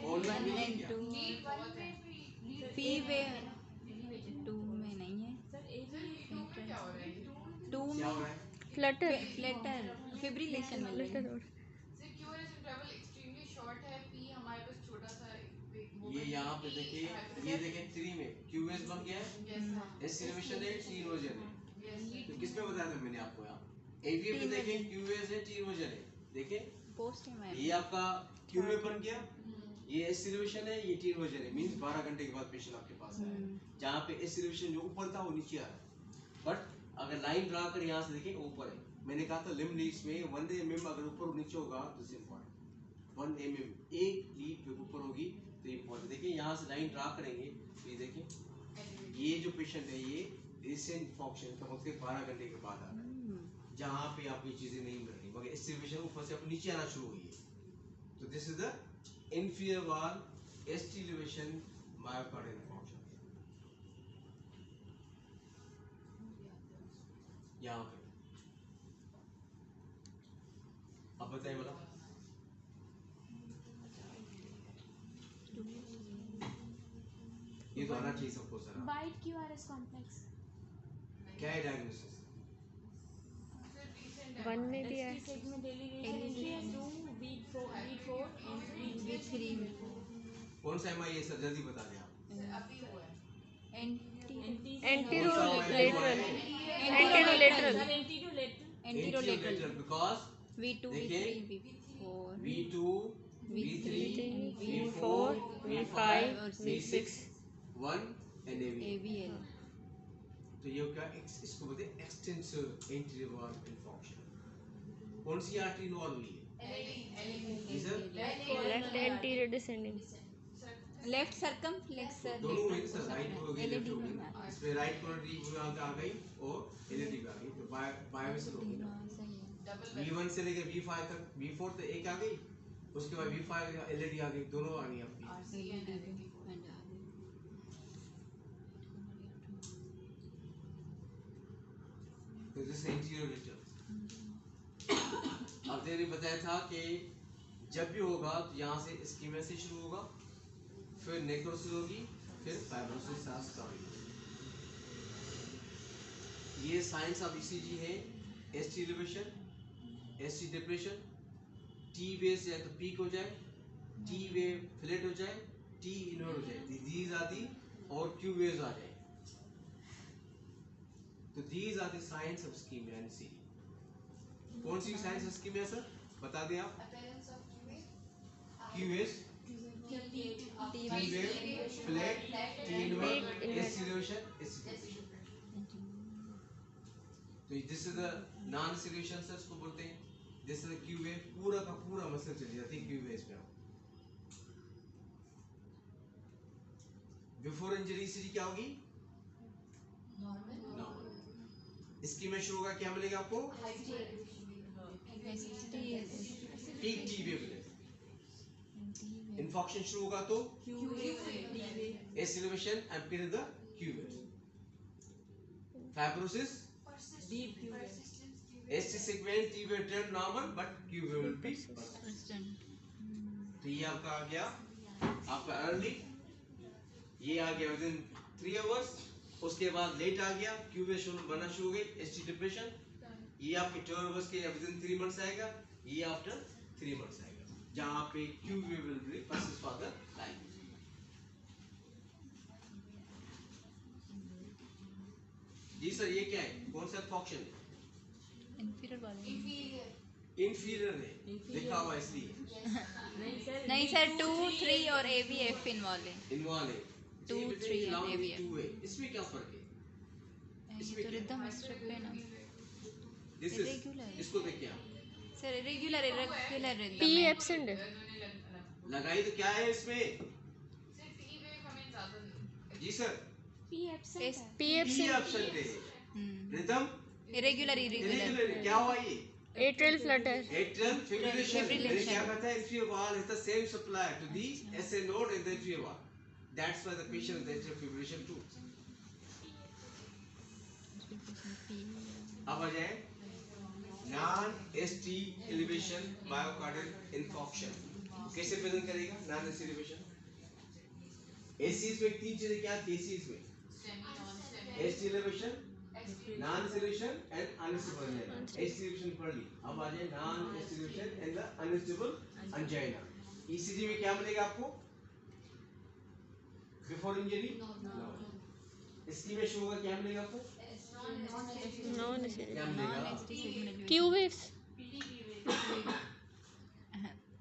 ऑनलाइन में क्या? P वे 2 में नहीं है 2 क्या हो में रहा है? फ्लटर फ्लटर फिब्रिलेशन मिल रही है ये यहाँ पे देखिए, ये देखें 3 में QS बन गया है, S इनोवेशन है, T इरोजन है। तो किस में बताया था मैंने आपको? यहाँ AVF में देखें QS है, T इरोजन है। देखें पोस्ट है ये आपका QA बन गया, ये S इनोवेशन है, ये T इरोजन है। मींस 12 घंटे के बाद पेशेंट आपके पास है। जहाँ पे S इनोवेशन जो ऊपर था वो नीचे आ रहा है। बट अगर लाइन ड्रा कर यहाँ से देखें ऊपर है। मैंने कहा था लिम्ब लीड्स में 1 mm अगर ऊपर और नीचे होगा तो इम्पोर्टेंट। 1 mm एक लीड पे ऊपर होगी तो इम्पोर्टेंट। देखिए यहाँ से लाइन ड्रा करेंगे तो ये देखिए ये जो पेशेंट है ये रिसेंट फंक्शन का मतलब 12 घंटे के बाद आ रहा है, जहाँ पे आपको ये चीजें नहीं मिल रही, मगर एस्टिवेशन ऊपर से अब नीचे आना शुरू हुई है। तो this is the inferior wall ST elevation myocardial infarction। यहाँ पे अब बताइए बोला ये तो आना चाहिए सबको सर। वाइट QRS कॉम्प्लेक्स क्या है डायग्नोसिस? 1 में भी है। V3 में कौन सा MI है सर, जल्दी बता दें आप। एंटीरोलेटरल एंटीरोलेटरल बिकॉज V2 देखिए, V3 V4 V2 V3 V4 V4 V5 V6 V6 1 and AV। AVL तो ये क्या इसको बोलते हैं एक्सटेंसिव एंटीरियर वॉल इन्फॉर्मेशन। कौन सी आर्टरी इन्वॉल्व हुई है? जी sir, left anterior descending left circumflex दोनों में सर राइट हो गई लेफ्ट हो गई ना, हाँ इसमें राइट कोरोनरी आ गई और एलईडी भी आ गई, तो बायोवेसल हो गई ना। सही है। V1 से लेकर V5 तक, V4 तो एक आ गई, उसके बाद V5 एलईडी आ गई, दोनों आ गई आपकी। तो दिस इंटीरियर विजन। अब मैंने बताया था कि जब भी होगा तो यहाँ से इस्कीमिया से शुरू होगा, फिर नेक्रोसिस होगी, फिर फाइब्रोसिस स्टार्ट होगी। ये साइंस ऑफ ईसीजी है। ST elevation, ST depression, T wave से या तो पीक हो जाए, टी वेव फ्लैट हो जाए, टी इनवर्ट हो जाए, दीज आदि, और क्यू वेव्स आ जाए। तो these are the signs of ischemia and CD. कौन सी साइंस ऑफ इस्कीमिया सर बता दें आप? Q waves, T wave flat, T invert, ST elevation, ST depression. तो this is the non selection sir इसको बोलते हैं। This is the Q wave, पूरा का पूरा मसल चली जाती है क्यू वेव्स पे। बिफोर इंजरी सीडी क्या होगी? नॉर्मल। इसकी में शुरू होगा, क्या मिलेगा आपको? पीक टी वेव मिलेगा। इन्फॉक्शन शुरू होगा तो एस एलिवेशन एंड फिर the Q wave. Fibrosis ST segment T will turn normal but Q will be persistent। तो ये आपका आ गया, आपका अर्ली, ये आ गया विदिन 3 आवर्स। उसके बाद लेट आ गया, Q वेव बनना शुरू हो गई, ST डिप्रेशन। ये आपके 12 आवर्स के विदिन 3 मंथ्स आएगा, ये आफ्टर 3 मंथ्स आएगा, जहां पे Q wave will be persist for the life। जी सर, ये क्या है? कौन सा फंक्शन है? इंफीरियर वाले इंफीरियर है, लिखा हुआ इसलिए। नहीं सर 2 3 और AVF इन्वॉल्व है। इन्वॉल्व है 2 3 एंड AVF। 2 है, इसमें क्या फर्क है? ये तो रिदम स्टेप है ना। This is, Irregular। इसको देखिए आप, sir irregular irregular rhythm P है। एब्सेंट है। लगाई तो क्या है इसमें? जी sir, P P absent option है। रिदम इरेगुलर इरेगुलर इरेगुलर, क्या हुआ ये? Atrial flutter Atrial fibrillation। मैंने Fibrillation। क्या कहा था? Inferior wall is the same supply to the SA node in the inferior wall. That's why the patient has atrial fibrillation too। अब आ जाए non ST elevation myocardial infarction। कैसे present करेगा non ST elevation? ACs में 3 चीजें क्या थी ACs में? ST elevation, non selection and unstable angina। ST elevation पढ़ ली, अब आ जाए non ST elevation and the unstable angina। ECG में क्या मिलेगा आपको? बिफोर इंजरी इसकी में शुरू होगा, क्या मिलेगा आपको? नॉन क्या मिलेगा? क्यू वेव्स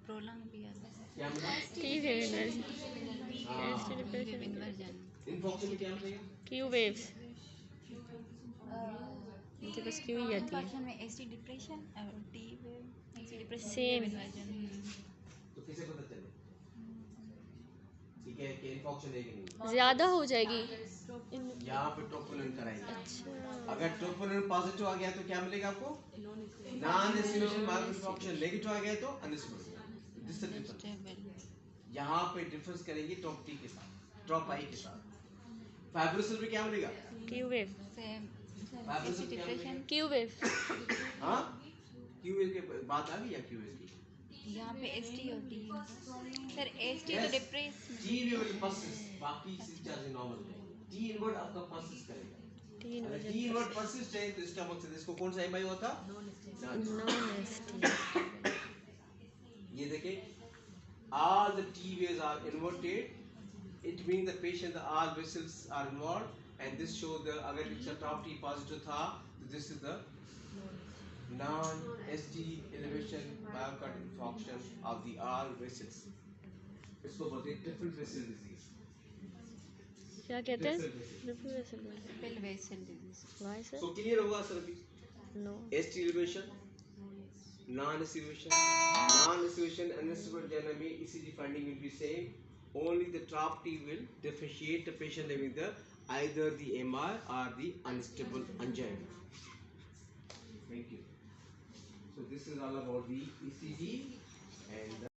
प्रोलॉन्ग भी आता है। क्या मिलेगा? टी वेव एनर्जी हाँ। एसटी डिप्रेशन इन्वर्जन इन्फॉक्शन में क्या मिलेगा? क्यू वेव्स मुझे बस क्यू ही आती है। इन्वर्जन में एसटी डिप्रेशन और T wave ST depression Same। Inversion. तो कैसे पता चले ठीक है कि इन्फॉक्शन है कि नहीं? ज्यादा हो जाएगी। यहाँ पे ट्रोपोनिन कराएंगे। अच्छा अगर ट्रोपोनिन पॉजिटिव आ गया तो क्या मिलेगा आपको? Non estimation mark infarction, negative आ गया तो अनस्टेबल। This is difference. यहाँ पे डिफरेंस करेंगे टॉप टी के साथ, टॉप आई के साथ। फाइब्रोसिस में क्या मिलेगा? Q wave same fibrosis ST में क्या मिलेगा? डिप्रेशन। क्यू वेव हाँ, क्यूएल के बात आ गई या क्यूएल की? यहाँ पे एसटी और टी सर एसटी तो डिप्रेशन टी विल परसिस्ट, बाकी सिस्टम नॉर्मल है। टी इनवर्ट आपका परसिस्ट करेगा। तीन अगर वजह टी इनवर्ट परसिस्ट है तो स्टमक से इसको कौन सा एमआई हुआ था? नॉन एसटी ये देखिए, all the T waves are inverted, it means the patient the all vessels are involved, and this show the अगर इसका top T positive था तो this is the non-ST elevation myocardial infarction of the all vessels. इसको बोलते हैं triple vessel disease. क्या कहते हैं? Triple vessel. Triple vessel triple vessel disease. Why sir? So clear होगा सर अभी? No. ST elevation, non-ST elevation and ST vagina में ECG finding will be same. Only the top T will differentiate the patient having the either the MI or the unstable angina. Thank you. So this is all about the ECG and the